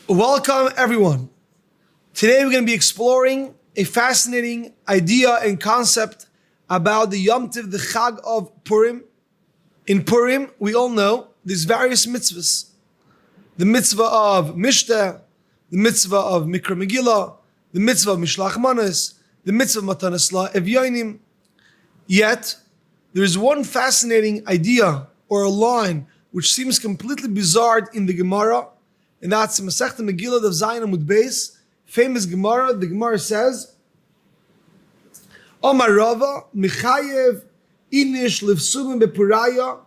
Welcome everyone. Today we're going to be exploring a fascinating idea and concept about the Yom Tov, the Chag of Purim. In Purim, we all know there's various mitzvahs. The mitzvah of Mishteh, the mitzvah of Mikra Megillah, the mitzvah of Mishlach Manos, the mitzvah of Matanas Evyonim. Yet, there is one fascinating idea or a line which seems completely bizarre in the Gemara, and that's Masechta Megillah of Zayin Amud Beis, famous Gemara. The Gemara says, Omar Rava, Michayev, Inish Livsumim Bepuraya,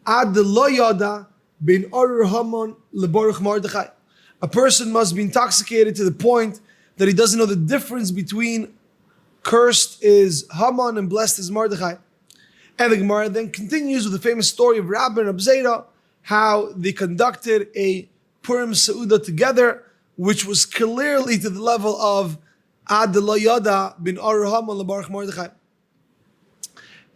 Ad Lo Yada, Ben Orur Haman Lebaruch Mordechai. A person must be intoxicated to the point that he doesn't know the difference between cursed is Haman and blessed is Mordechai. And the Gemara then continues with the famous story of Rabbi and Abzeda, how they conducted a Purim Seudah together, which was clearly to the level of Ad Lo Yada bin Orur Haman Lebaruch Mordechai.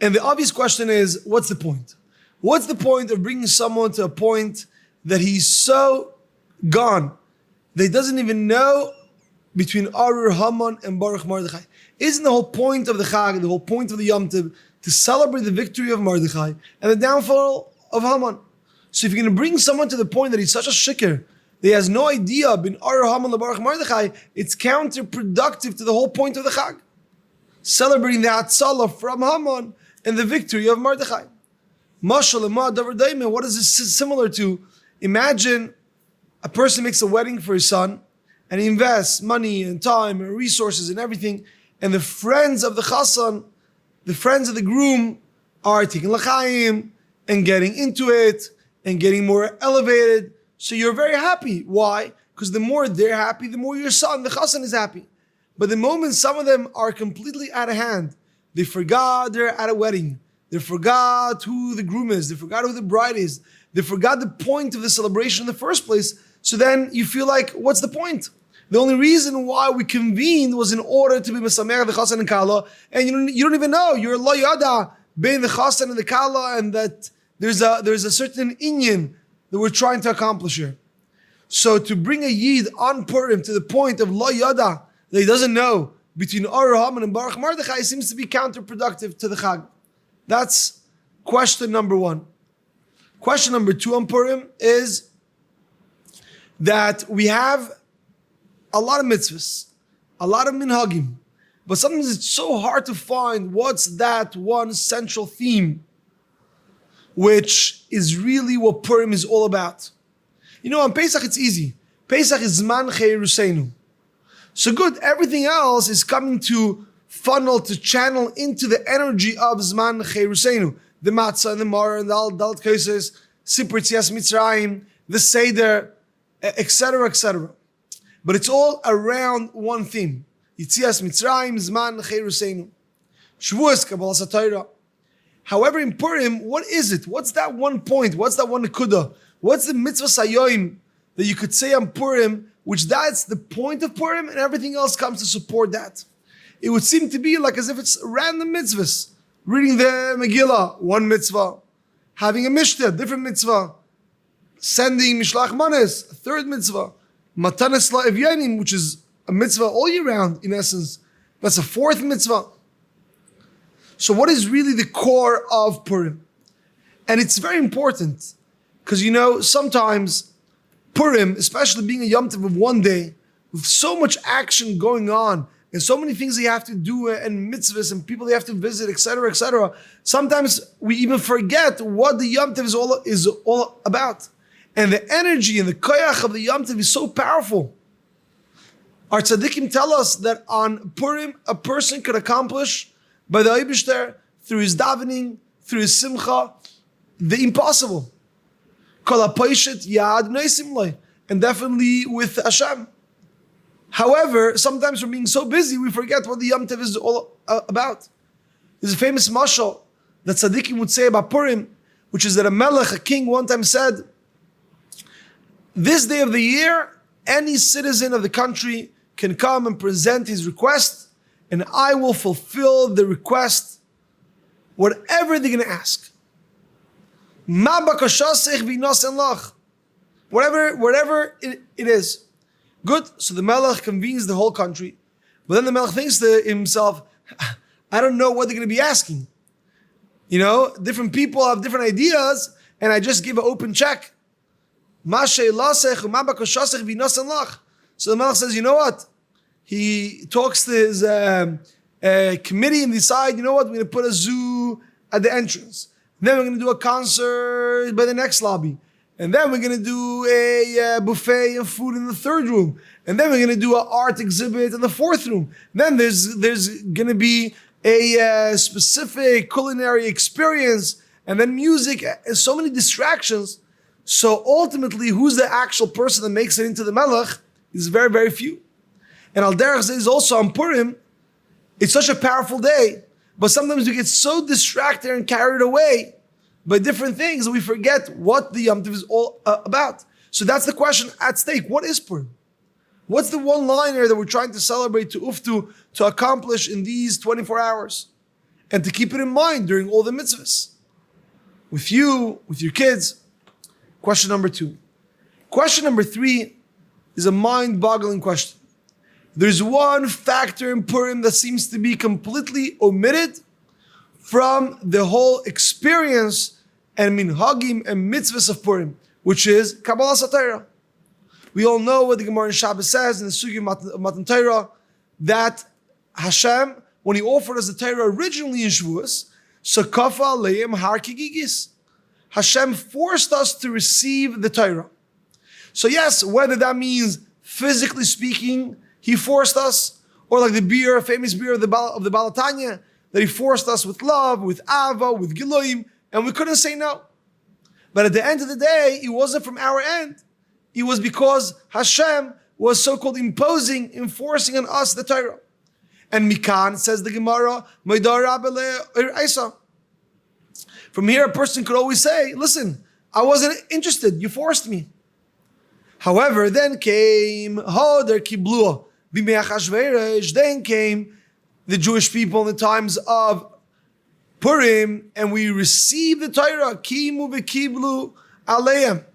And the obvious question is, what's the point? What's the point of bringing someone to a point that he's so gone that he doesn't even know between Orur Haman and Baruch Mordechai? Isn't the whole point of the Chag, the whole point of the Yom Tov, to celebrate the victory of Mordechai and the downfall of Haman? So if you're going to bring someone to the point that he's such a shikr, that he has no idea bin Orur Haman lebaruch Mordechai, it's counterproductive to the whole point of the Chag, celebrating the Hatzalah from Haman and the victory of Mordechai. Mashal ema davar daimeh. What is this similar to? Imagine a person makes a wedding for his son, and he invests money and time and resources and everything, and the friends of the chassan, the friends of the groom, are taking l'chaim and getting into it and getting more elevated. So you're very happy. Why? Because the more they're happy, the more your son, the chassan, is happy. But the moment some of them are completely out of hand, they forgot they're at a wedding, they forgot who the groom is, they forgot who the bride is, they forgot the point of the celebration in the first place. So then you feel like, what's the point? The only reason why we convened was in order to be mesameach the chassan and kala, and you don't even know, you're lo yada bein the chassan and the kala, and that there's a certain inyan that we're trying to accomplish here. So to bring a yid on Purim to the point of lo yada, that he doesn't know between Orur Haman and Baruch Mordechai, seems to be counterproductive to the Chag. That's question number one. Question number two on Purim is that we have a lot of mitzvahs, a lot of minhagim, but sometimes it's so hard to find what's that one central theme, which is really what Purim is all about. You know, on Pesach it's easy. Pesach is Zman Cheiruseinu. So good, everything else is coming to funnel, to channel into the energy of Zman Cheiruseinu. The matzah and the maror and the Dalt Kaises, Sipur Tzias Mitzrayim, the Seder, etc., etc. But it's all around one theme. Yitzias Mitzrayim, Zman Cheiruseinu. Shavuos, Kabbalas HaTorah. However, in Purim, what is it? What's that one point? What's that one nekuda? What's the mitzvah sayoim that you could say on Purim, which that's the point of Purim, and everything else comes to support that? It would seem to be like as if it's random mitzvahs. Reading the Megillah, one mitzvah. Having a mishteh, different mitzvah. Sending Mishlach Manos, a third mitzvah. Matanas Evyonim, which is a mitzvah all year round, in essence. That's a fourth mitzvah. So what is really the core of Purim? And it's very important, because you know, sometimes Purim, especially being a Yom Tov of one day, with so much action going on, and so many things you have to do, and mitzvahs, and people you have to visit, etc., sometimes we even forget what the Yom Tov is all about. And the energy and the koyach of the Yom Tov is so powerful. Our tzaddikim tell us that on Purim, a person could accomplish by the Eibishter, through his davening, through his simcha, the impossible. Kol hapoishet yad noisim loi, and definitely with Hashem. However, sometimes from being so busy, we forget what the Yom Tov is all about. There's a famous mashal that tzaddikim would say about Purim, which is that a melech, a king, one time said, this day of the year, any citizen of the country can come and present his request, and I will fulfill the request, whatever they're going to ask. Whatever it is. Good. So the Melech convenes the whole country. But then the Melech thinks to himself, I don't know what they're going to be asking. Different people have different ideas, and I just give an open check. So the Melech says, you know what? He talks to his committee and decide, you know what? We're going to put a zoo at the entrance. Then we're going to do a concert by the next lobby. And then we're going to do a buffet and food in the third room. And then we're going to do an art exhibit in the fourth room. Then there's going to be a specific culinary experience. And then music and so many distractions. So ultimately, who's the actual person that makes it into the Melech is very, very few. And Al Derech says also on Purim, it's such a powerful day. But sometimes we get so distracted and carried away by different things that we forget what the Yom Tov is all about. So that's the question at stake. What is Purim? What's the one-liner that we're trying to celebrate, to uftu, to accomplish in these 24 hours? And to keep it in mind during all the mitzvahs. With you, with your kids. Question number 2. Question number 3 is a mind-boggling question. There's one factor in Purim that seems to be completely omitted from the whole experience and minhagim and mitzvahs of Purim, which is Kabbalah Satira. We all know what the Gemara in Shabbos says in the Sugi of Matan Torah, that Hashem, when He offered us the Torah originally in Shavuos, Sakafa Leim Har Kigigis. Hashem forced us to receive the Torah. So yes, whether that means physically speaking, He forced us, or like the famous beer of the Balatanya, that He forced us with love, with Ava, with Giloim, and we couldn't say no. But at the end of the day, it wasn't from our end. It was because Hashem was so-called enforcing on us the Torah. And Mikan, says the Gemara, from here a person could always say, listen, I wasn't interested, you forced me. However, then came Hoder Kiblua, then came the Jewish people in the times of Purim, and we received the Torah. Kimu v'kiblu aleim.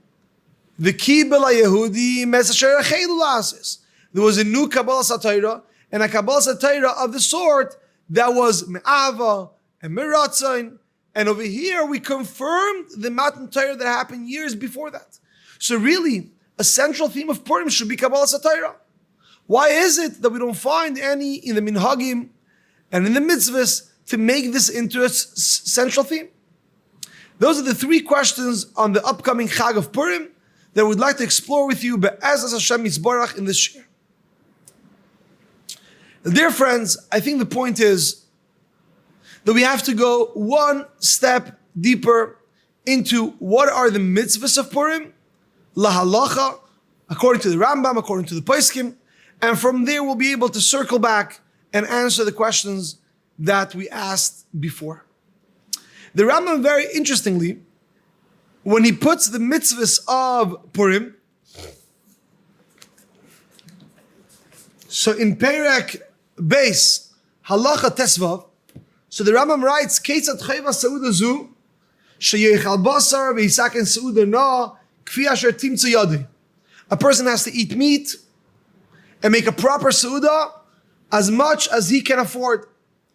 The kibel Yehudi mesasher achelu lasis. There was a new Kabbalah Satira, and a Kabbalah Satira of the sort that was me'ava and meratzain. And over here we confirmed the Matan Torah that happened years before that. So really, a central theme of Purim should be Kabbalah Satira. Why is it that we don't find any in the minhagim and in the mitzvahs to make this into a central theme? Those are the 3 questions on the upcoming Chag of Purim that we'd like to explore with you Be'ezras Hashem Yisborach in this year. Dear friends, I think the point is that we have to go one step deeper into what are the mitzvahs of Purim, lahalacha, according to the Rambam, according to the Poskim, and from there we'll be able to circle back and answer the questions that we asked before. The Rambam, very interestingly, when he puts the mitzvahs of Purim, so in Perek Beis, Halacha Tesvav, so the Rambam writes, Keitzat chayva seuda zu, sheyechal basar v'yisaken seuda na, kfi asher timtzu yadi. A person has to eat meat and make a proper seuda as much as he can afford.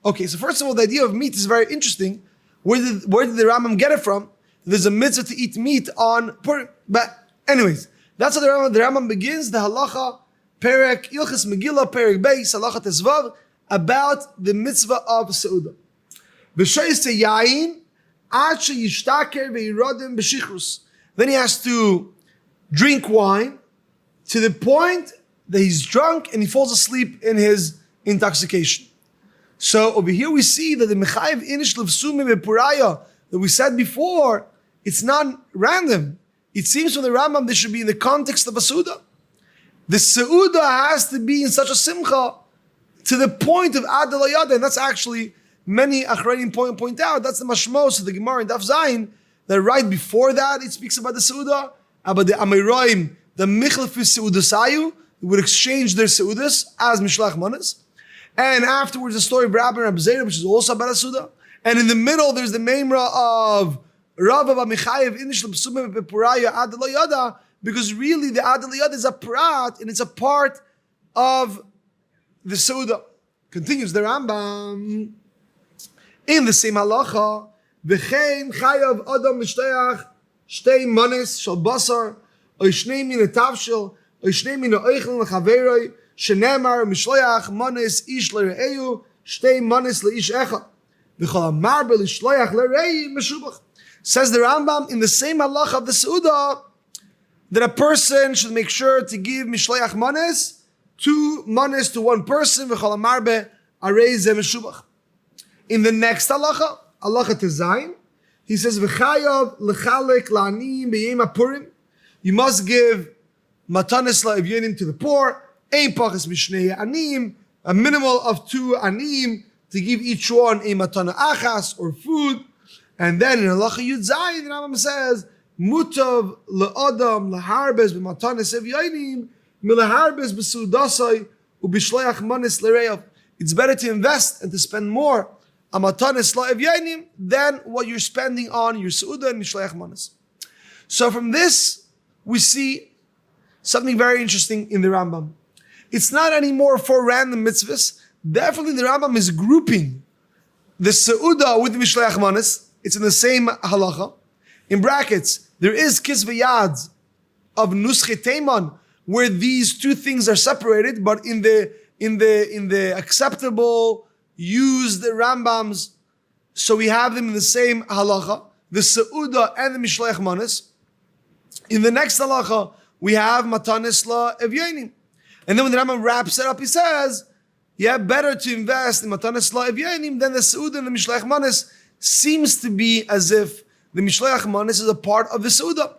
Okay, so first of all, the idea of meat is very interesting. Where did the Rambam get it from? There's a mitzvah to eat meat on Purim. But anyways, that's how the Rambam begins, the halacha, Perek, Ilchis Megillah, Perek Beis, halacha Tesvav, about the mitzvah of Seudah. B'shoyse yayin, ad sheyishtaker ve'yirodim b'shichrus. Then he has to drink wine to the point that he's drunk and he falls asleep in his intoxication. So over here we see that the Mechayev Inish Levsumim Bepuraya that we said before, it's not random. It seems from the Rambam this should be in the context of a Seudah. The Seudah has to be in such a Simcha to the point of Ad Layada, and that's actually many Achrayim point out, that's the Mashmos of the Gemara in Daf Zayin, that right before that it speaks about the Seudah, about the Amayroim, the Michlefis Seudasayu, would exchange their Seudas as Mishlach Manas. And afterwards the story of Rabbi and Rabbi Zera, which is also about a Seudah. And in the middle, there's the Memra of Rav Mechayev Inish L'Psumim Bepuraya Ad Lo Yada because really the Ad Liyad is a prat and it's a part of the Seuda. Continues the Rambam in the same halacha. V'chein chayav adam mishteach shtei manis shel basar oy shnei min tavshel oy shnei min oichel lechaveroi shenemar mishloach manis ish lereyu shtei manis leish echad v'chol amarbe lishloach lerei meshubach. Says the Rambam in the same halacha of the Seuda that a person should make sure to give mishloach manis, 2 manis to one person, v'chol amarbe arei ze meshubach. In the next halacha, halacha tezayin, he says v'chayav lechalek la'aniyim b'yem Purim. You must give matanis la'evyenim to the poor. Ein pachas mishnei aniyim, a minimal of 2 aniyim to give each one a matana achas or food. And then in halacha yud zayin, the Rambam says mutav le'adam laharbes b'matanis evyenim milaharbes b'sudasai u'bishloach manis l'reyav. It's better to invest and to spend more on matanis la'evyenim than what you're spending on your seuda and mishloach manis. So from this, we see something very interesting in the Rambam. It's not anymore 4 random mitzvahs. Definitely the Rambam is grouping the seuda with the mishloach manis. It's in the same halacha. In brackets, there is kisvei yad of nuschei teiman, where these 2 things are separated, but in the acceptable, used Rambams, so we have them in the same halacha, the seuda and the mishloach manis. In the next halacha, we have matanis la'evyenim. And then when the Rambam wraps it up, he says, yeah, better to invest in matanis la'evyenim than the seuda and the mishloach manis. Seems to be as if the mishloach manis is a part of the seuda.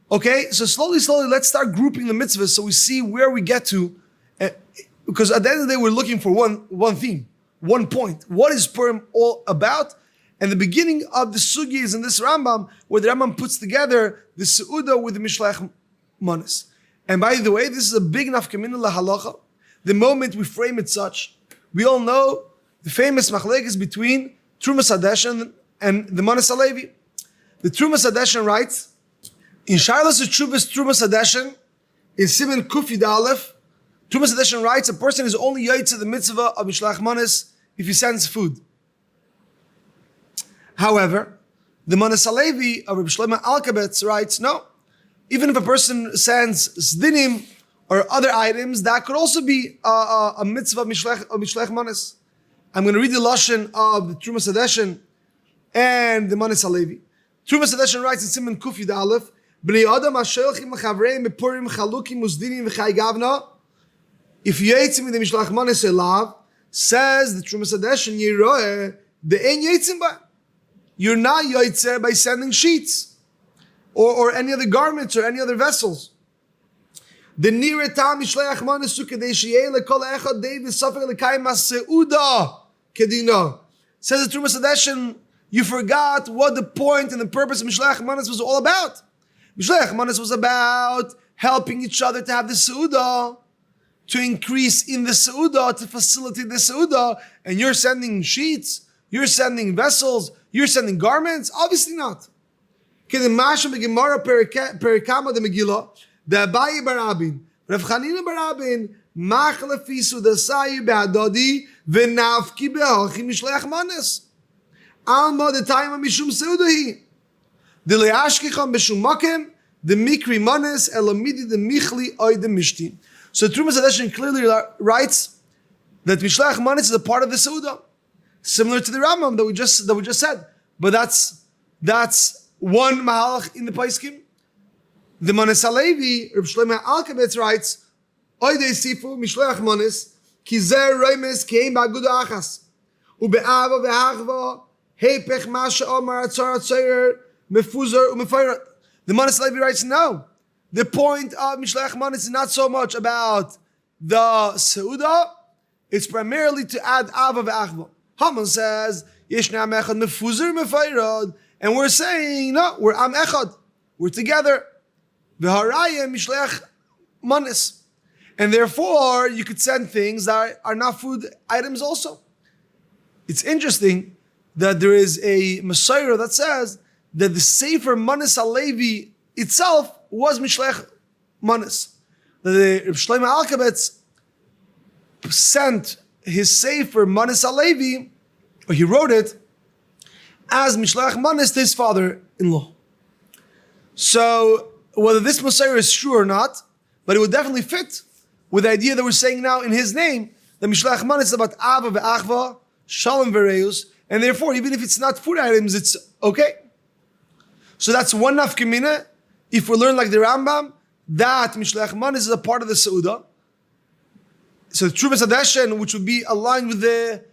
Okay, so slowly, let's start grouping the mitzvahs so we see where we get to. Because at the end of the day, we're looking for one theme, one point. What is Purim all about? And the beginning of the sugi is in this Rambam, where the Rambam puts together the seuda with the mishloach manis. And by the way, this is a big nafkamina lahalacha. The moment we frame it such, we all know the famous machlekes between Trumas Hadeshen and the Manas Alevi. The Trumas Hadeshen writes, in Shailas Chuvas Trumas Hadeshen, in Siman Kufid Aleph, Trumas Hadeshen writes, a person is only yaitz the mitzvah of Mishloach Manis if he sends food. However, the Manas Alevi of Reb Shlomo Alkabetz writes, no, even if a person sends zdinim or other items, that could also be a mitzvah of Mishloach Manis. I'm going to read the lashon of the Trumas Hadeshen and the Manas Alevi. Trumas Hadeshen writes in Siman Kuf Yud Aleph, Bnei Adam HaShoelchim L'Chavreim Bepurim Chalukim Uzdinim V'Chai Gavna. If you yitzim with the Mishloach Manis Elav, says the Trumas Hadeshen, Yiroeh, the Ein yitzim ba. You're not yitzeh by sending sheets or any other garments or any other vessels. The nira tam mishloach manis ukadei sheyeh lekol echad dei v'safek lekayim haseuda kedino. Says the Trumas Hadeshen, you forgot what the point and the purpose of mishloach manis was all about. Mishloach manis was about helping each other to have the seuda, to increase in the seuda, to facilitate the seuda. And you're sending sheets, you're sending vessels, you're sending garments? Obviously not. Kedemashim begemara perikama de Megillah. The Abaye Barabin, Rav Chanina Barabin, Mach lefi sudasai be'adodi v'nafki be'hochi mishloach manis. Alma the time of mishum seudahi. The le'ashkicham b'shum makem, the mikri manis elamidi the michli oy the mishti. So Trumas Hadeshen clearly writes that mishloach manis is a part of the seuda, similar to the Rambam that we just said. But that's one mahalach in the Paiskim. The Manas Alevi, Reb Shlomo Alkabetz writes, Oidei sifu mishloach manis, ki zer roimes keim ba'agud achas, ube'ava ve'achva, heipech ma she'omar atzar atzayer, mefuzar u'mefayrat. The Manas Alevi writes, no. The point of mishloach manis is not so much about the seuda, it's primarily to add ava ve'achva. Haman says, yesh ne'am echad mefuzar u'mefayrat, and we're saying, no, we're am echad, we're together. V'haraya mishloach manis. And therefore, you could send things that are not food items also. It's interesting that there is a Messiah that says that the Sefer Manas Alevi itself was mishloach manis. The Reb Shlomo Alkabetz sent his sefer Manis Alevi, or he wrote it as Mishloach Manis to his father-in-law. So whether this Messiah is true or not, but it would definitely fit with the idea that we're saying now in his name, that Mishloach Manis is about Ava ve'achva, Shalom ve'reus, and therefore even if it's not food items, it's okay. So that's one nafkamina. If we learn like the Rambam, that Mishloach Manis is a part of the Seudah. So the Truvas Hadeshen, which would be aligned with the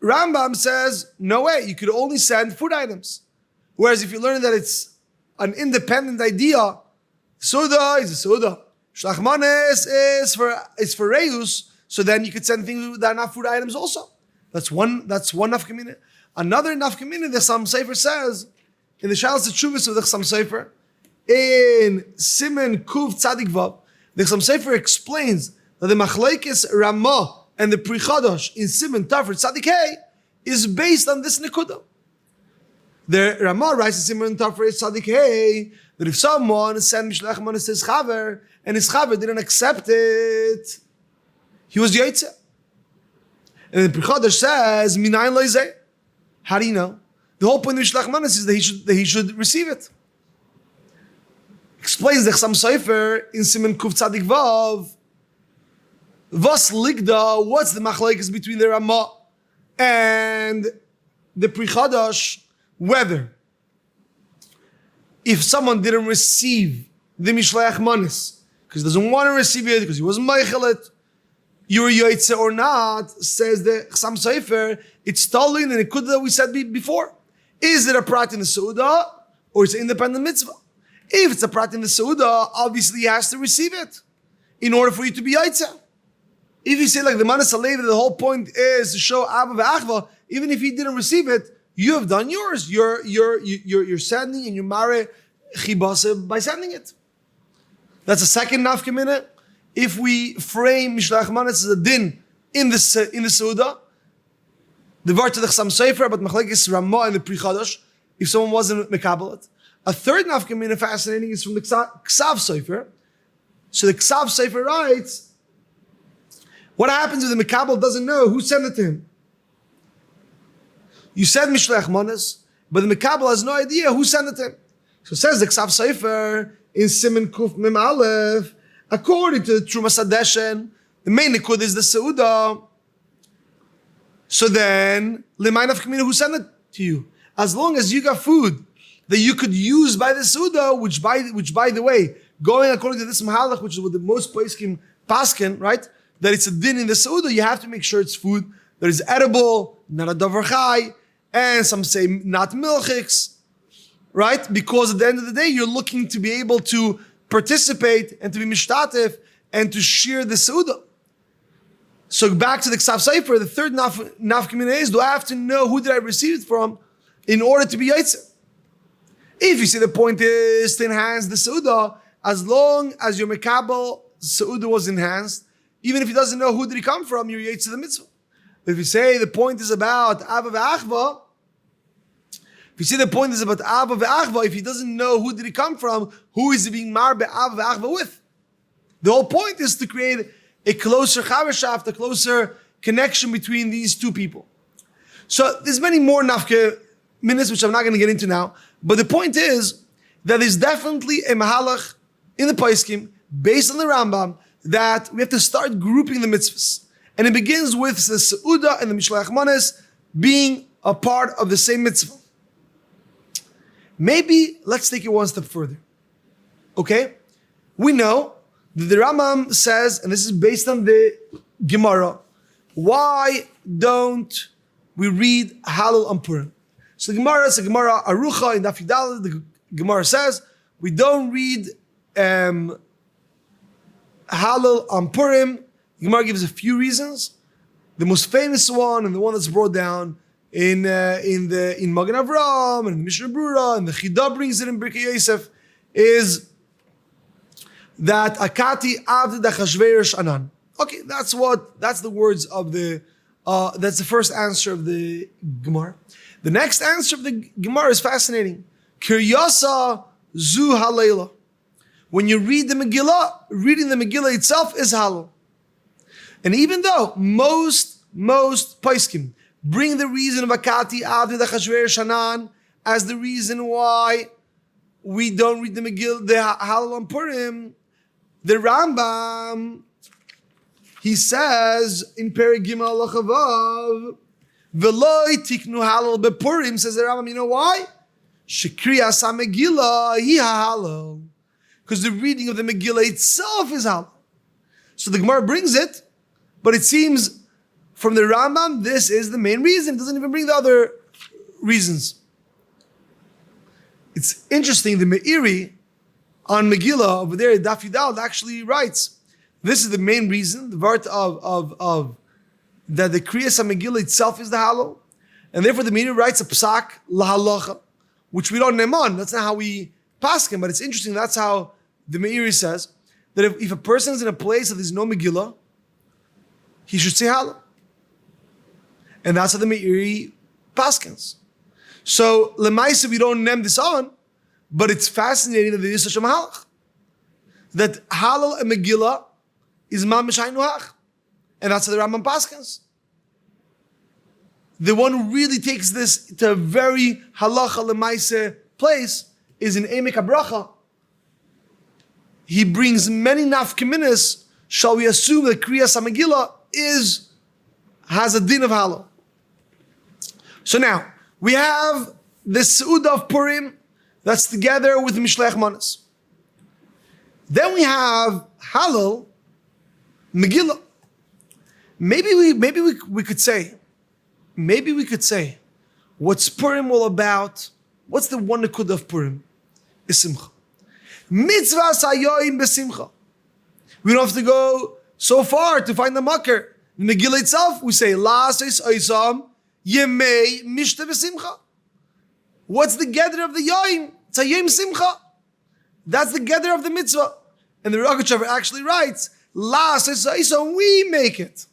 Rambam, says, no way, you could only send food items. Whereas if you learn that it's an independent idea, Seudah is a Seudah. Mishloach Manis is for Reus, so then you could send things that are not food items also. That's one nafkamina. Another nafkamina, the Chassam Sofer says, in the Shalos Teshuvos of the Chassam Sofer, in Siman Kuv Tzadik Vav, the Chassam Sofer explains that the Machlekes Ramah and the Pri Chadash in Siman Tafir Tzadik Hey is based on this Nekuda. The Ramah writes in Siman Tafir Tzadik Hey that if someone sent Mishloach Manis to his Chaver and his Chaver didn't accept it, he was Yaitze. And the Pri Chadash says, Minayin lo yizeh. How do you know? The whole point of Mishloach Manis is that he should receive it. Explains the Chassam Sofer in Siman Kuf Tzadik Vav. Vas Ligda, what's the machlekes between the Ramah and the Pri Chadash? Whether if someone didn't receive the Mishloach Manis because he doesn't want to receive it, because he wasn't meichel it, you're Yaitze or not, says the Chassam Sofer, it's totally in the Nekuda that we said before. Is it a prat in the Seudah or it's an independent mitzvah? If it's a prat in the Seudah, obviously he has to receive it in order for you to be Yaitze. If you say like the Manis Alevi, the whole point is to show Abba ve'achva, even if he didn't receive it, you have done yours. You're sending and you marry chibase by sending it. That's a second nafkamina. If we frame Mishloach Manis as a din in the Seudah, the word to the Chassam Sofer about Machlekes Ramah and the Pri Chadash, if someone wasn't mekabel it. A third nafkamina fascinating is from the Ksav Sofer. So the Ksav Sofer writes, what happens if the mekabel doesn't know who sent it to him? You said Mishloach Manis, but the mekabel has no idea who sent it to him. So it says the Ksav Sofer in Siman Kuf Mem Aleph, according to the Trumas Hadeshen, the main nikud is the Seudah. So then, L'mayin nafkamina, who sent it to you? As long as you got food that you could use by the Seudah, which by the way, going according to this Mahalach, which is what the most poskim paskin, right? That it's a din in the Seudah, you have to make sure it's food that is edible, not a davar chai, and some say not milchiks, right? Because at the end of the day, you're looking to be able to participate and to be mishtatif and to share the Seudah. So back to the Ksav Sofer, the third nafkamina is, do I have to know who did I receive it from in order to be Yaitze? If you see the point is to enhance the Seudah, as long as your mekabel Seudah was enhanced, even if he doesn't know who did he come from, you're Yaitze the mitzvah. If you say the point is about Ava ve'achva, if he doesn't know who did he come from, who is he being mar be'ava ve'achva with? The whole point is to create a closer chavershaft, a closer connection between these two people. So there's many more nafke minutes which I'm not going to get into now, but the point is that there's definitely a mahalach in the Paiskim based on the Rambam that we have to start grouping the mitzvahs. And it begins with the Seudah and the Mishloach Manis being a part of the same mitzvah. Maybe let's take it one step further. Okay? We know that the Rambam says, and this is based on the Gemara, why don't we read Hallel on Purim? So the Gemara, it's a Gemara Arucha in Daf Yudal, the Gemara says, we don't read Hallel on Purim. The Gemara gives a few reasons. The most famous one, and the one that's brought down in Magen Avraham and in the Mishnah Brura, and the Chidah brings it in Birkei Yosef, is that Akati Avd Achashverosh Anan. Okay, that's the words of that's the first answer of the Gemara. The next answer of the Gemara is fascinating. Kiryasa Zu Halayla. When you read the Megillah, reading the Megillah itself is halal. And even though most poskim bring the reason of Akati Avdi Achashverosh Hanan as the reason why we don't read the Megillah, the halal on Purim, the Rambam, he says in Perek Gimel Halacha Vav, V'loi tiknu halal bePurim, says the Rambam, you know why? Shekriyas HaMegillah hi halal. Because the reading of the Megillah itself is halal. So the Gemara brings it, but it seems from the Rambam, this is the main reason. It doesn't even bring the other reasons. It's interesting, the Meiri on Megillah over there, Daf Yudal, actually writes, this is the main reason, the part of that the Kriyas HaMegillah itself is the halal, and therefore the Meiri writes a psak lahalacha, which we don't name on. That's not how we paskin, but it's interesting. That's how the Meiri says that if a person is in a place that there's no Megillah, he should say halal, and that's how the Meiri paskins. So lemaisa we don't name this on, but it's fascinating that there is such a mahalach, that halal and Megillah is mamish hainu hach. And that's how the Rambam paskins. The one who really takes this to a very halacha lemaise place is in Emek HaBracha. He brings many nafkaminas. Shall we assume that Kriyas HaMegillah has a din of halal? So now, we have the Seudah of Purim that's together with Mishleach Manas. Then we have halal, Megillah. Maybe we could say, what's Purim all about? What's the one nekudah of Purim? Is Simcha. Mitzvah sayoim besimcha. We don't have to go so far to find the makar. In the Megillah itself, we say, La seis oisam yemei mishta besimcha. What's the gather of the yoim? It's a yom simcha. That's the gather of the mitzvah. And the Rogachover actually writes, La seis oisam, we make it.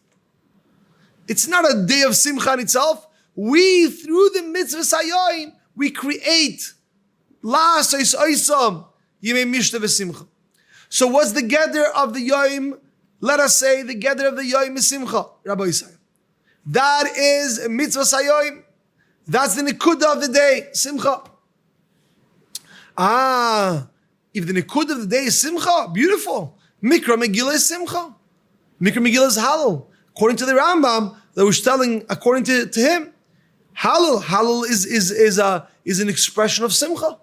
It's not a day of Simcha in itself. We, through the mitzvah sayoim, we create La Seis Oisam Yimei Mishta v'Simcha. So what's the gather of the Yom? Let us say the gather of the Yom is Simcha, Rabbi Yisrael. That is mitzvah sayoim. That's the nekudah of the day, Simcha. If the nekudah of the day is Simcha, beautiful. Mikra Megillah is Simcha. Mikra Megillah is halal. According to the Rambam, that was telling, according to him, halal is an expression of simcha.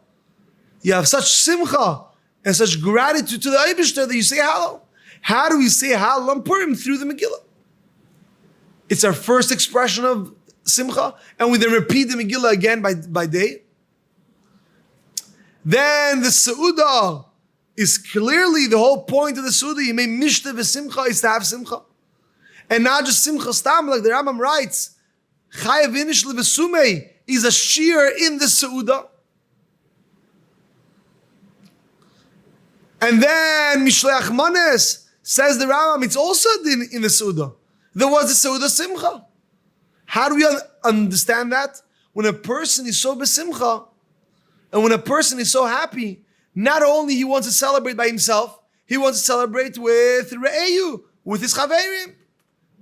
You have such simcha and such gratitude to the Eibishter that you say halal. How do we say halal on Purim? Through the Megillah. It's our first expression of simcha, and we then repeat the Megillah again by day. Then the Seudah is clearly the whole point of the Seudah. You may mishta v'simcha is to have simcha. And not just Simcha Stam, like the Rambam writes, Chayav Inish Levesumei is a Shiur in the Seudah. And then Mishleach Manes says the Rambam, it's also in the Seudah. There was a Seudah Simcha. How do we understand that? When a person is so besimcha, and when a person is so happy, not only he wants to celebrate by himself, he wants to celebrate with Re'eyu, with his Chaverim,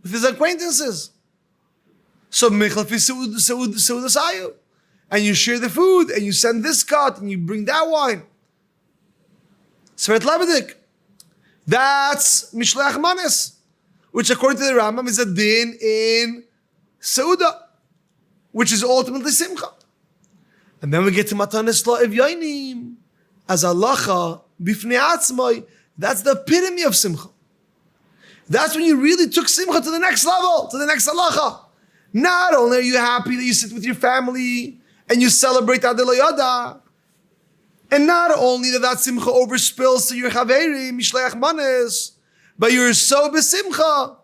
with his acquaintances. So Mechalfi Seudah Sayu. And you share the food, and you send this cut, and you bring that wine. Svet Labedik. That's Mishleach Manes, which according to the Rambam is a din in Seudah, which is ultimately Simcha. And then we get to Matanis Lo Ev Yoinim, as Halacha, Bifnei Atzmai. That's the epitome of Simcha. That's when you really took Simcha to the next level, to the next halacha. Not only are you happy that you sit with your family and you celebrate Adel Yada, and not only that Simcha overspills to your Chaveri, Mishleach Manes, but you're so besimcha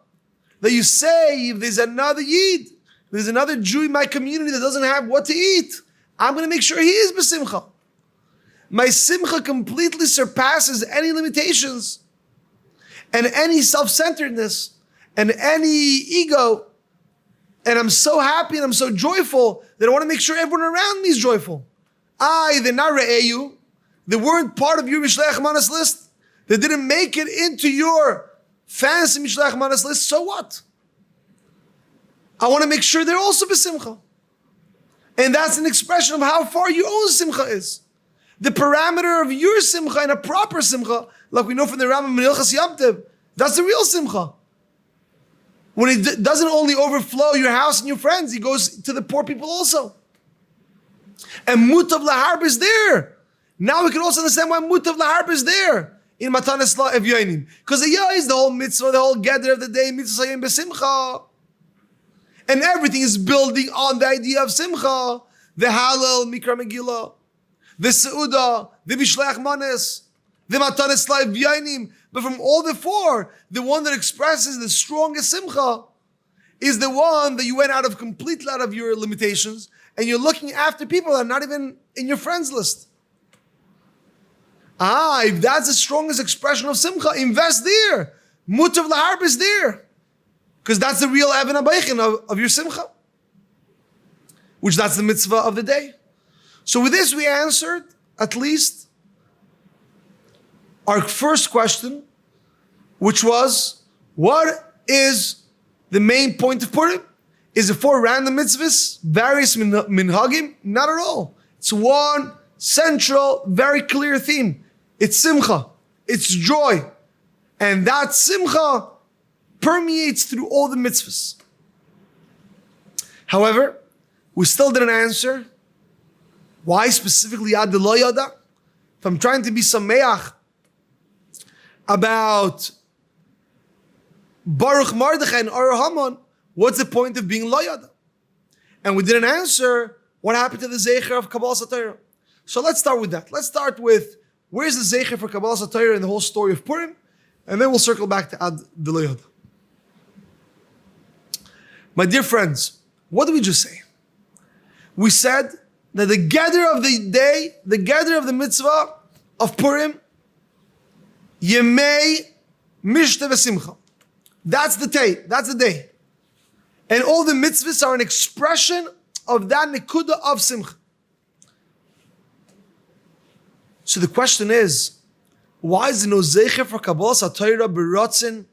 that you say, if there's another Yid, if there's another Jew in my community that doesn't have what to eat, I'm going to make sure he is besimcha. My Simcha completely surpasses any limitations and any self-centeredness, and any ego. And I'm so happy and I'm so joyful that I want to make sure everyone around me is joyful. They're not re'eyu. They weren't part of your Mishleach Manas list. They didn't make it into your fancy Mishleach Manas list. So what? I want to make sure they're also b'simcha. And that's an expression of how far your own simcha is. The parameter of your simcha and a proper simcha, like we know from the Rambam in Hilchas Yom Tov, that's the real simcha. When it doesn't only overflow your house and your friends, it goes to the poor people also. And mutav laharb is there. Now we can also understand why mutav laharb is there in Matanis La Evyonim. Because the Yah is the whole mitzvah, the whole gather of the day, mitzvah sayim b'simcha. And everything is building on the idea of simcha. The Hallel, Mikra Megillah, the Seudah, the Bishleach Manes, the Matanis La Evyonim. But from all the four, the one that expresses the strongest simcha is the one that you went completely out of your limitations, and you're looking after people that are not even in your friends list. If that's the strongest expression of simcha, invest there. Mutav laharb is there. Because that's the real Evan Abaychin of your simcha. Which that's the mitzvah of the day. So with this we answered at least our first question, which was, what is the main point of Purim? Is it 4 random mitzvahs, various minhagim? Not at all. It's one central, very clear theme. It's simcha. It's joy. And that simcha permeates through all the mitzvahs. However, we still didn't answer why specifically Ad Lo Yada. If I'm trying to be sameach about Baruch Mordechai and Or Haman, what's the point of being Lo Yada? And we didn't answer what happened to the Zecher of Kabbalah Satayra. So let's start with that. Let's start with where's the Zecher for Kabbalah Satayra in the whole story of Purim, and then we'll circle back to Ad Lo Yada. My dear friends, what did we just say? We said that the gather of the day, the gather of the mitzvah of Purim, Yemei Mishta V'Simcha. That's the day. That's the day. And all the mitzvahs are an expression of that nekuda of Simcha. So the question is, why is there no zecher for Kabbalah Satayra b'Ratzin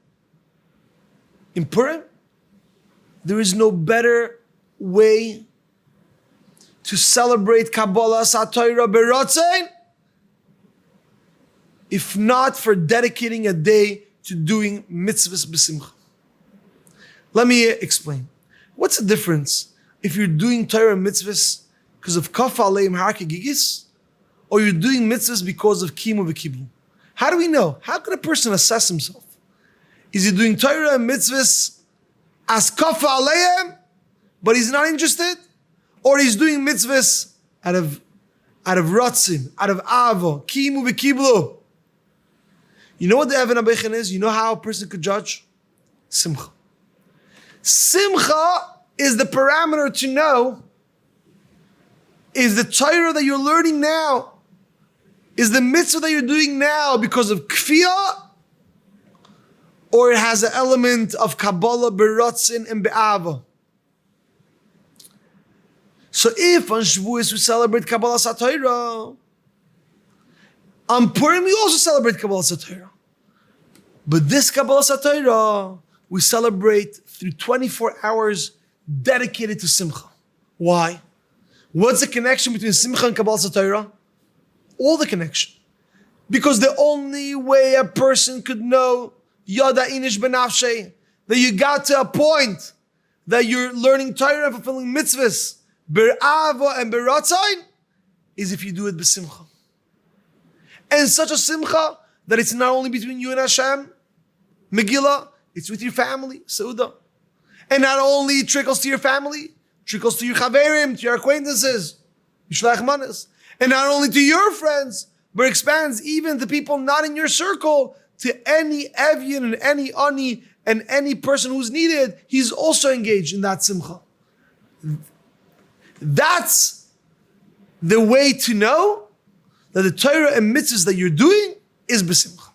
in Purim? There is no better way to celebrate Kabbalah Satayra b'Ratzin if not for dedicating a day to doing mitzvahs b'simcha. Let me explain. What's the difference if you're doing Torah mitzvahs because of kaf aleim harke gigis, or you're doing mitzvahs because of kimu v'kiblu? How do we know? How can a person assess himself? Is he doing Torah and mitzvahs as kaf aleim, but he's not interested? Or he's doing mitzvahs out of ratzin, out of avo, kimu v'kiblu? You know what the Evan Abaychin is? You know how a person could judge? Simcha. Simcha is the parameter to know, is the Torah that you're learning now, is the mitzvah that you're doing now because of kfiyah, or it has an element of Kabbalah, beratzin, and be'ava. So if on Shavuos we celebrate Kabbalah Satayra, on Purim we also celebrate Kabbalah Satayra. But this Kabbalah Satayra we celebrate through 24 hours dedicated to Simcha. Why? What's the connection between Simcha and Kabbalah Satayra? All the connection. Because the only way a person could know Yada Inish Benafshe, that you got to a point that you're learning Torah and fulfilling mitzvahs, Ber'ava and Beratzain, is if you do it b'simcha. And such a simcha that it's not only between you and Hashem, Megillah, it's with your family, Seudah. And not only it trickles to your family, trickles to your chaverim, to your acquaintances, Yishlach Manas. And not only to your friends, but expands even to people not in your circle, to any Evyan and any Ani and any person who's needed. He's also engaged in that simcha. That's the way to know that the Torah and mitzvahs that you're doing is b'simcha.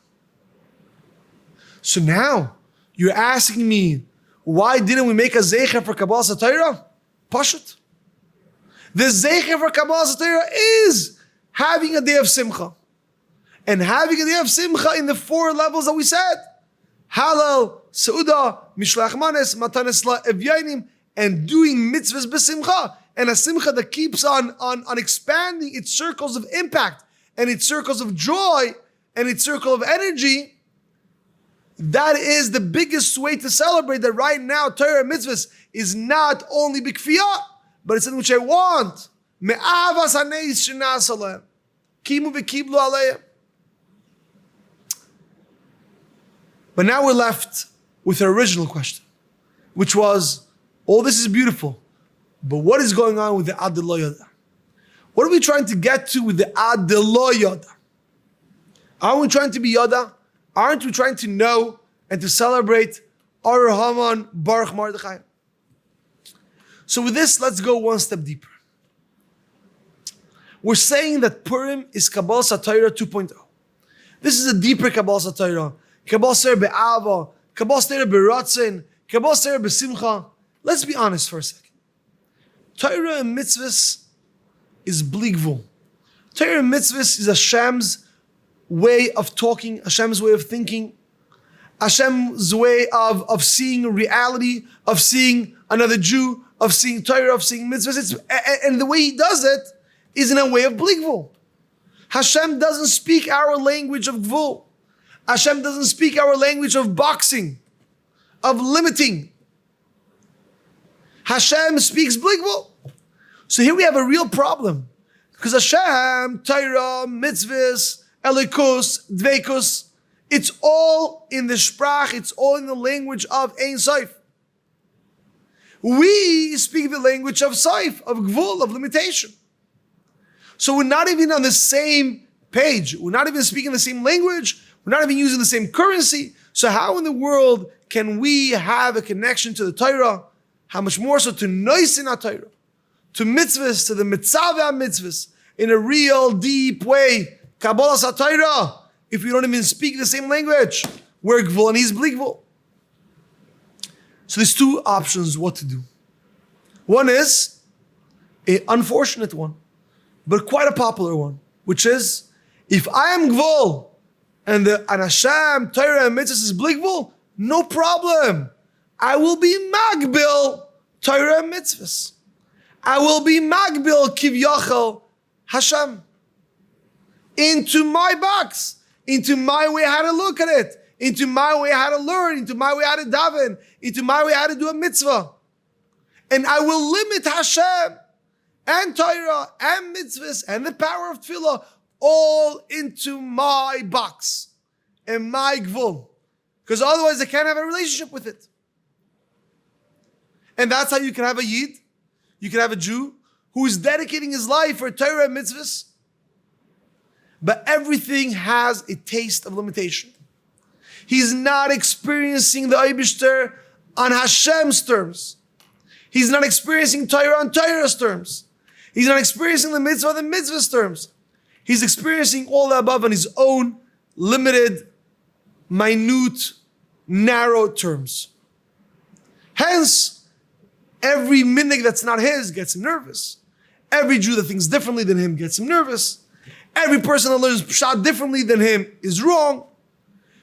So now, you're asking me, why didn't we make a zecher for Kabbalah Satayra? Pashut. The zecher for Kabbalah Satayra is having a day of simcha. and having a day of Simcha in the 4 levels that we said. Halal, Seudah, Mishlach Manes, Matanes Evyanim, and doing mitzvahs b'simcha. And a simcha that keeps on expanding its circles of impact, and its circles of joy, and its circle of energy. That is the biggest way to celebrate that right now Torah and mitzvahs is not only b'kfiyah, but it's something which I want. Me'avas haneis shenas aleim. Kimu v'kiblu aleim. But now we're left with the original question, which was, all this is beautiful, but what is going on with the ad lo yada? What are we trying to get to with the ad lo yada? Aren't we trying to be yada? Aren't we trying to know and to celebrate Ar Haman Baruch Mordechai? So with this, let's go one step deeper. We're saying that Purim is Kabbalah Satayra 2.0. This is a deeper Kabbalah Satayra. Kabbalah Satayra be'ava, Kabbalah Satayra be'ratzin, Kabbalah Satayra be'simcha. Let's be honest for a second. Torah and mitzvahs is bligvul. Torah and mitzvahs is Hashem's way of talking, Hashem's way of thinking, Hashem's way of seeing reality, of seeing another Jew, of seeing Torah, of seeing mitzvahs. And the way He does it is in a way of bligvul. Hashem doesn't speak our language of gvul. Hashem doesn't speak our language of boxing, of limiting. Hashem speaks bligvul. So here we have a real problem. Because Hashem, Torah, mitzvahs, elikus, dveikus, it's all in the sprach, it's all in the language of Ein Sof. We speak the language of Sof, of gvul, of limitation. So we're not even on the same page. We're not even speaking the same language. We're not even using the same currency. So how in the world can we have a connection to the Torah? How much more so to noisin HaTorah, to mitzvahs, to the mitzvah mitzvahs, in a real deep way. Kabbalah HaTorah, if we don't even speak the same language. We're gvul and he's bligvul. So there's 2 options what to do. One is an unfortunate one, but quite a popular one, which is, if I am gvul and the Hashem, Torah, and mitzvahs is bligvul, no problem. I will be magbil Torah and mitzvahs. I will be magbil kivyachal Hashem into my box, into my way how to look at it, into my way how to learn, into my way how to daven, into my way how to do a mitzvah. And I will limit Hashem and Torah and mitzvahs and the power of tefillah all into my box and my gvul. Because otherwise I can't have a relationship with it. And that's how you can have a Yid, you can have a Jew who is dedicating his life for Torah and mitzvahs, but everything has a taste of limitation. He's not experiencing the Eibishter on Hashem's terms. He's not experiencing Torah on Torah's terms. He's not experiencing the mitzvah on the mitzvah's terms. He's experiencing all the above on his own limited, minute, narrow terms. Hence, every minhag that's not his gets him nervous. Every Jew that thinks differently than him gets him nervous. Every person that learns pshat differently than him is wrong,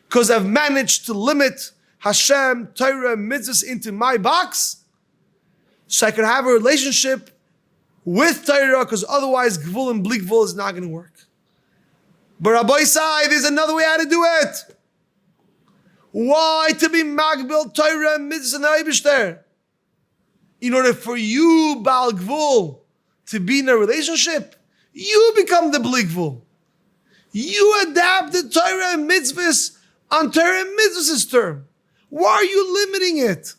because I've managed to limit Hashem, Torah, mitzvahs into my box, so I can have a relationship with Torah, because otherwise gvul and bligvul is not going to work. But Rabbi Isai, there's another way how to do it. Why to be magbil Torah and mitzvahs and the Eibishter? In order for you, Baal Gvul, to be in a relationship, you become the bligvul. You adapt the Torah and mitzvahs on Torah and mitzvahs' term. Why are you limiting it?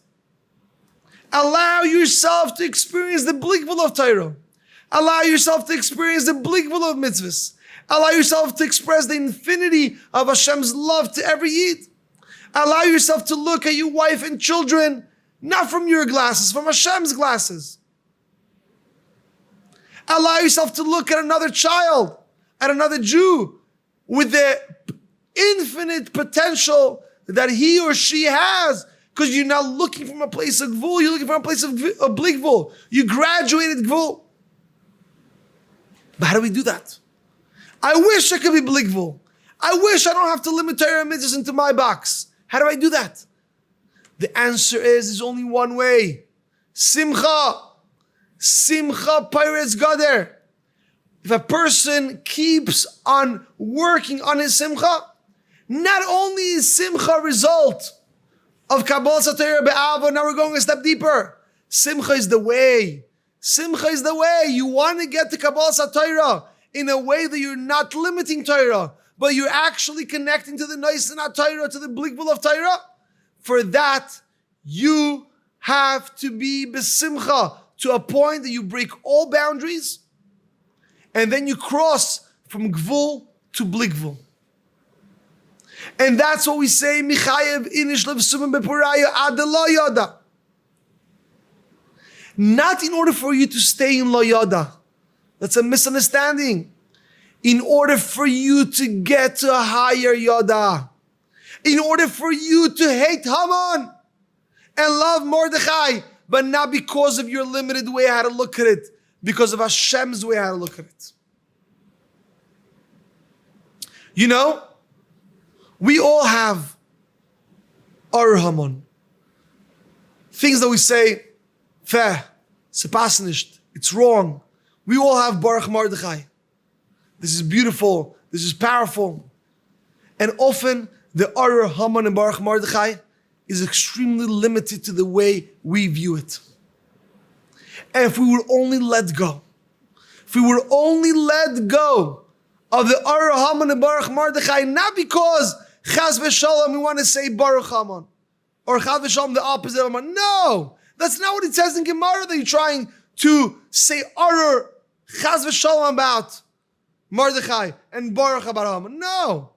Allow yourself to experience the bligvul of Torah. Allow yourself to experience the bligvul of mitzvahs. Allow yourself to express the infinity of Hashem's love to every Yid. Allow yourself to look at your wife and children not from your glasses, from Hashem's glasses. Allow yourself to look at another child, at another Jew, with the infinite potential that he or she has, because you're not looking from a place of gvul, you're looking from a place of bligvul. You graduated gvul. But how do we do that? I wish I could be bligvul. I wish I don't have to limit Torah and mitzvahs into my box. How do I do that? The answer is, there's only one way. Simcha. Simcha Pirates Gader. If a person keeps on working on his Simcha, not only is Simcha a result of Kabbalah Satira Be'ava, now we're going a step deeper. Simcha is the way. Simcha is the way. You want to get to Kabbalah Satira in a way that you're not limiting Torah, but you're actually connecting to the nice and Torah, to the blikvul of Torah. For that, you have to be besimcha, to a point that you break all boundaries, and then you cross from gvul to blikvul. And that's what we say, Michayev inish levsumim bepuraya ad lo yada. Not in order for you to stay in lo yada. That's a misunderstanding. In order for you to get to a higher yada. In order for you to hate Haman and love Mordechai, but not because of your limited way how to look at it, because of Hashem's way how to look at it. You know, we all have our Haman. Things that we say, feh, se passt nicht, it's wrong. We all have Baruch Mordechai. This is beautiful, this is powerful. And often, the Arer Haman and Baruch Mordechai is extremely limited to the way we view it. And if we would only let go, of the Arer Haman and Baruch Mordechai, not because Chaz v'Shalom we want to say Baruch Haman, or Chaz v'Shalom the opposite of Haman. No, that's not what it says in Gemara that you're trying to say Arer Chaz v'Shalom about Mordechai and Baruch about Haman. No.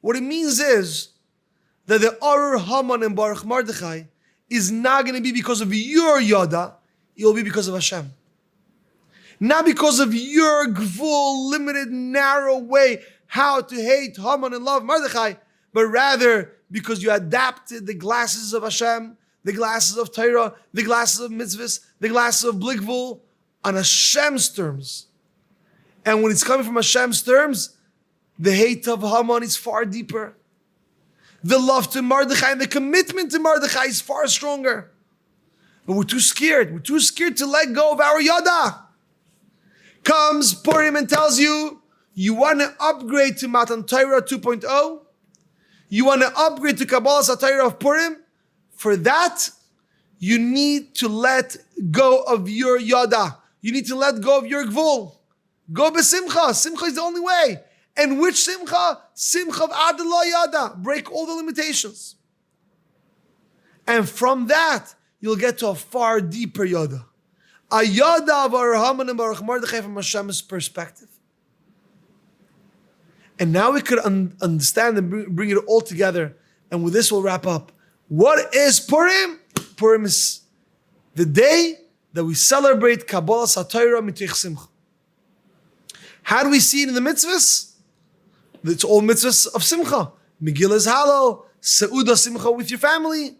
What it means is that the Arer Haman and Baruch Mordechai is not going to be because of your yada, it will be because of Hashem. Not because of your gvul, limited, narrow way how to hate Haman and love Mordechai, but rather because you adapted the glasses of Hashem, the glasses of Torah, the glasses of mitzvahs, the glasses of blikvul on Hashem's terms. And when it's coming from Hashem's terms, the hate of Haman is far deeper. The love to Mordechai and the commitment to Mordechai is far stronger. But we're too scared. We're too scared to let go of our yada. Comes Purim and tells you, you want to upgrade to Matan Torah 2.0? You want to upgrade to Kabbalah Satira of Purim? For that, you need to let go of your yada. You need to let go of your gvul. Go besimcha. Simcha is the only way. And which simcha? Simcha of ad lo yada. Break all the limitations. And from that, you'll get to a far deeper yada. A yada of Arer Haman and Baruch Mordechai from Hashem's perspective. And now we could understand and bring it all together. And with this, we'll wrap up. What is Purim? Purim is the day that we celebrate Kabbalah Satira Mitich Simcha. How do we see it in the mitzvahs? It's all mitzvahs of Simcha. Megillah is halal. Seudah Simcha with your family.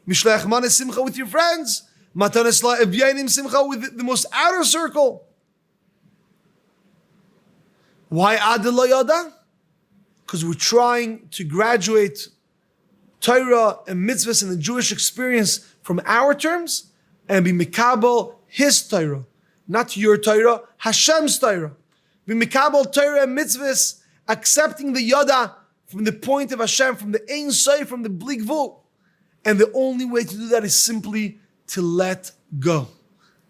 Mishlech Mana Simcha with your friends. Matan Esla Evyanim Simcha with the most outer circle. Why Ad Lo Yada? Because we're trying to graduate Torah and mitzvahs in the Jewish experience from our terms and be mikabel His Torah. Not your Torah, Hashem's Torah. Be mikabel Torah and mitzvahs, accepting the yada from the point of Hashem, from the Ein Sof, from the blikvul. And the only way to do that is simply to let go.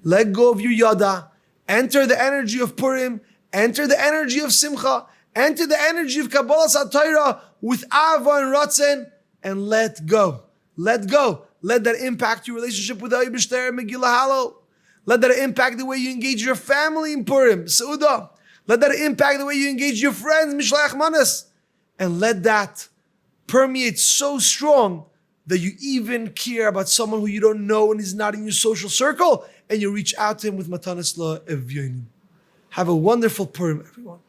Let go of your yada, enter the energy of Purim, enter the energy of Simcha, enter the energy of Kabbalah Satira with Ava and Ratzon, and let go. Let go. Let that impact your relationship with Eibishter and Megillah Halal. Let that impact the way you engage your family in Purim, Seudah. Let that impact the way you engage your friends, Mishlach Manas. And let that permeate so strong that you even care about someone who you don't know and is not in your social circle, and you reach out to him with Matanas La Evyonim. Have a wonderful Purim, everyone.